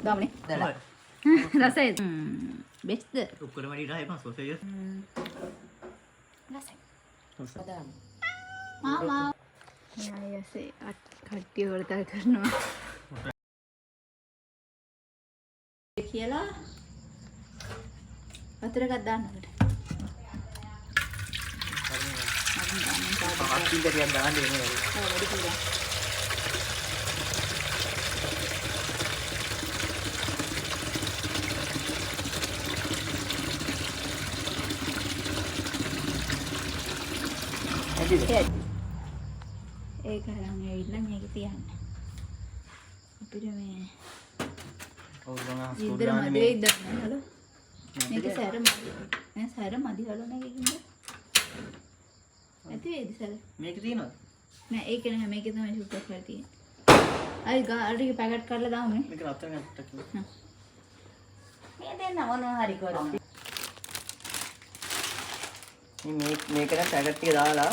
දාමනේ. දාලා. රසයි. බෙස්ට්. උක්කර වැඩි රහයි මස් සොසේජස්. රසයි. දාන්න. මාමා. යායසේ කට්ටිය වලතල් කරනවා. කියලා වතුර එකක් දාන්න අපිට. පහක් කිල්ල ටිකක් දාන්න වෙනවා. ඔව් වැඩි කියලා. ඒක අරන් ඇවිල්ලා මේක තියන්න. අපිට මේ ඔව් ගමන් ඉන්දර මැදේ ඉඳන් හලෝ. මේක සැර මදි. නෑ සැර මදි හලෝ නේද කින්ද? ඇති වේද සැර? මේක තියෙනවද? නෑ ඒක නෑ මේකේ තමයි සුපර් සැර තියෙන්නේ. අයි ගාඩිය පැකට් කරලා දාමු නේ. මේක රත් වෙන එකක් තියෙනවා. හ්ම්. මේ දෙන්න මොනවා හරි කරමු. මේක නම් පැකට් ටික දාලා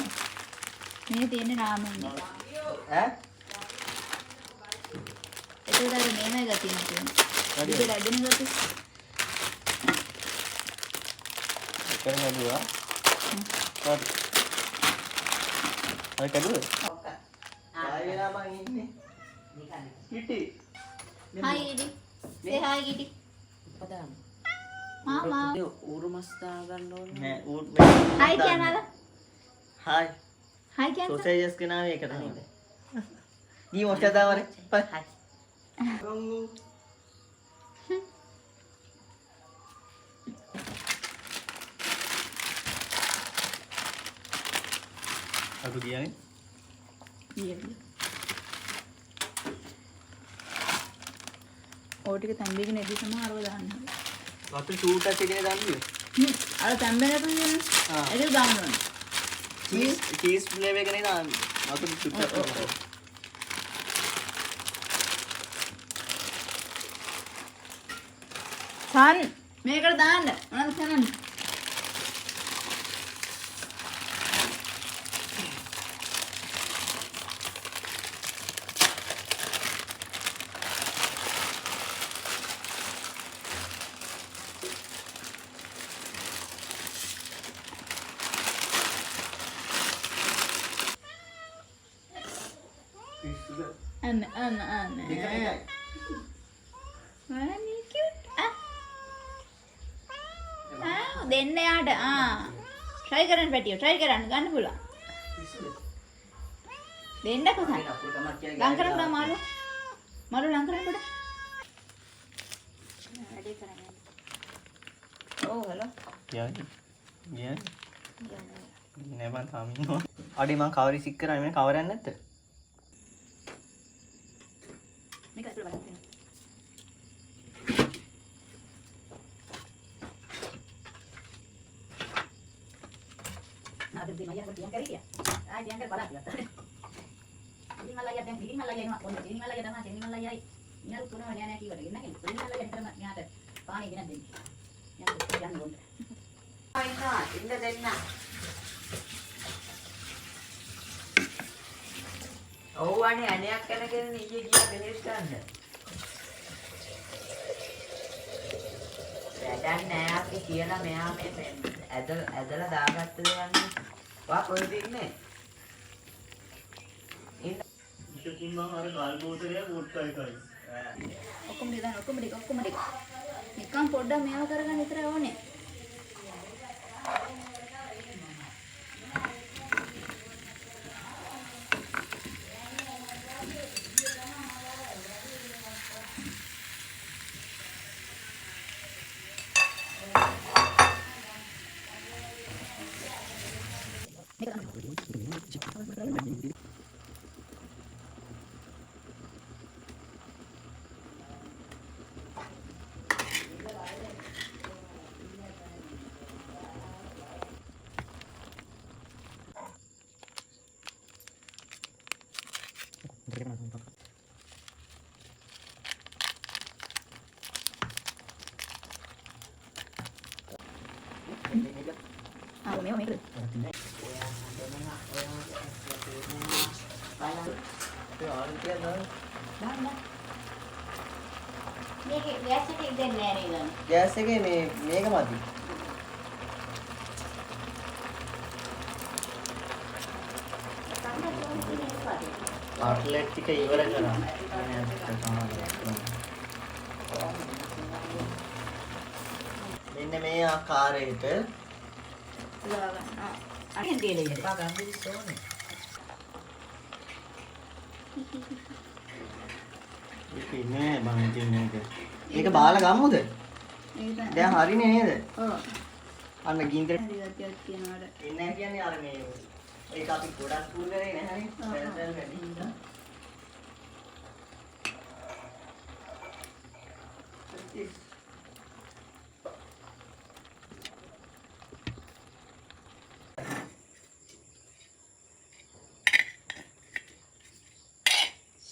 මේ තියෙන්නේ රාමන්නේ. ඈ ඒක දැන් මේමයි ගතිය තියෙනවා. ඒක රැඳෙන ගතිය. කරන දුවා. හරි. අර කඩුවේ. ඔක්ක. ආයෙලා මං ඉන්නේ. නිකන්. කිටි. Hi Gidi. Say hi Gidi. දාන්න. Mama. ඌරු මස් දා ගන්න ඕනේ. නෑ ඌ Hi කියනවාද? හායි. Hi කියන්න. සොසේජස් කෙනාවේ ඒක තමයි. දී මොකද දාවරේ? පයි. හයි. ගොංගු. අතු ගියානේ. ගියා. ඕ ටික තම්බිගෙන එදි සමහරව දාන්න. වතුර චූට් එකේ දාන්නේ. අර තම්බෙනට කියන්නේ. ආ. ඒක දාන්න ඕනේ. චීස් ෆ්ලේවර් එක නේ දාන්නේ. වතුර චූට්. සන් මේකට දාන්න. මොනවද කරන්නේ? අන්න. Very cute. දෙන්න යාට. try කරන්න පැටියෝ. try කරන්න ගන්න පුළුවන්. දෙන්න කොහොමද? ලං කරන්න මාළු. මාළු ලං කරන්න කොට. වැඩි කරන්නේ. ඔව් හලෝ. යන්නේ. නෑ මං තාම ඉන්නවා. අඩි මං කවරි සික් කරන්නේ මේ කවරයක් නැද්ද? මේක අසල බලන්න. ada di maya yang kari dia yang kari barat ya ini malaya yang ini malaya ini mak ini malaya dah macam ini malaya ini harus turun mana ki wala ini malaya yang terima ni ada pani gina den yang pon අයිනා ඉන්න දෙන්න. ඔව්වනේ අනයක් කරගෙන ඊයේ ගියා බෙහෙත් ගන්න. වැඩක් නෑ අපි කියලා මෙයා මේ ඇදලා දාගත්ත දෙන්නේ. වා කොහෙද ඉන්නේ? ඉතින් මම අර ගල් බෝතලේ පොට්ටයි කයි. ඔක්කොම දාන්න ඔක්කොම ටික නිකන් පොඩ්ඩක් මේව කරගන්න විතරයි ඕනේ. මේව මේකද? මේකේ ගෑස් එකේ දෙන්නේ නැහැ නේද? ගෑස් එකේ මේක මදි. කට්ලට් ටික ඉවර කරා. මෙන්න මේ ආකාරයට අනිත් දෙලේ. බා ගම්බිලි සෝනේ. ඒක නෑ මම ඉතින් මේක බාලා ගමුද? දැන් හරිනේ නේද? ඔව්. අන්න ගින්දර හරියටත් කියනවාට. එන්නේ නැහැ කියන්නේ අර මේ ඒක අපි ගොඩක් කූල් කරේ නැහැනේ. සෙල් වැඩි හින්දා.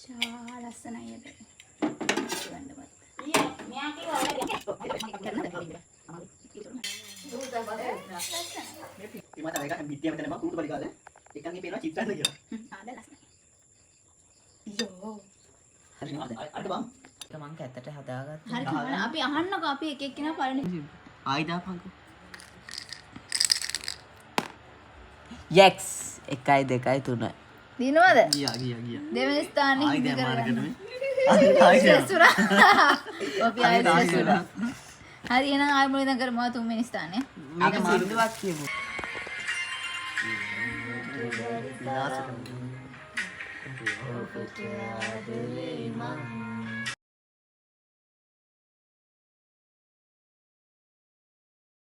ශා ලස්සනයි ඒක. මෙයා කිව්වා ඉතින් මට ඒක පිටියම තැන මම කූඩු බලි ගාලා එකන්ගේ පේනවා චිත්‍රන්න කියලා. ආද ලස්සනයි. යෝ. හරි අද බං. ඒක මං කැතට හදාගත්තා. හරි කමන්න අපි අහන්නකෝ අපි එක එක්කෙනා පළවෙනි. ආයි දාපන්කෝ. යක්ස් 1 2 3 දිනවද? ගියා. දෙවෙනි ස්ථානේ ආයි හිමි දැන් මාර්කට් කරගන්න. මේ. ආයි දැන්. සෙසුරා. අපි ආයෙ ආයි සෙසුරා. හරි එහෙනම් ආයෙ මුලින්ම කරමු තුන්වෙනි ස්ථානේ. අපි සින්දුවක් කියමු. විනාශ කරනවා.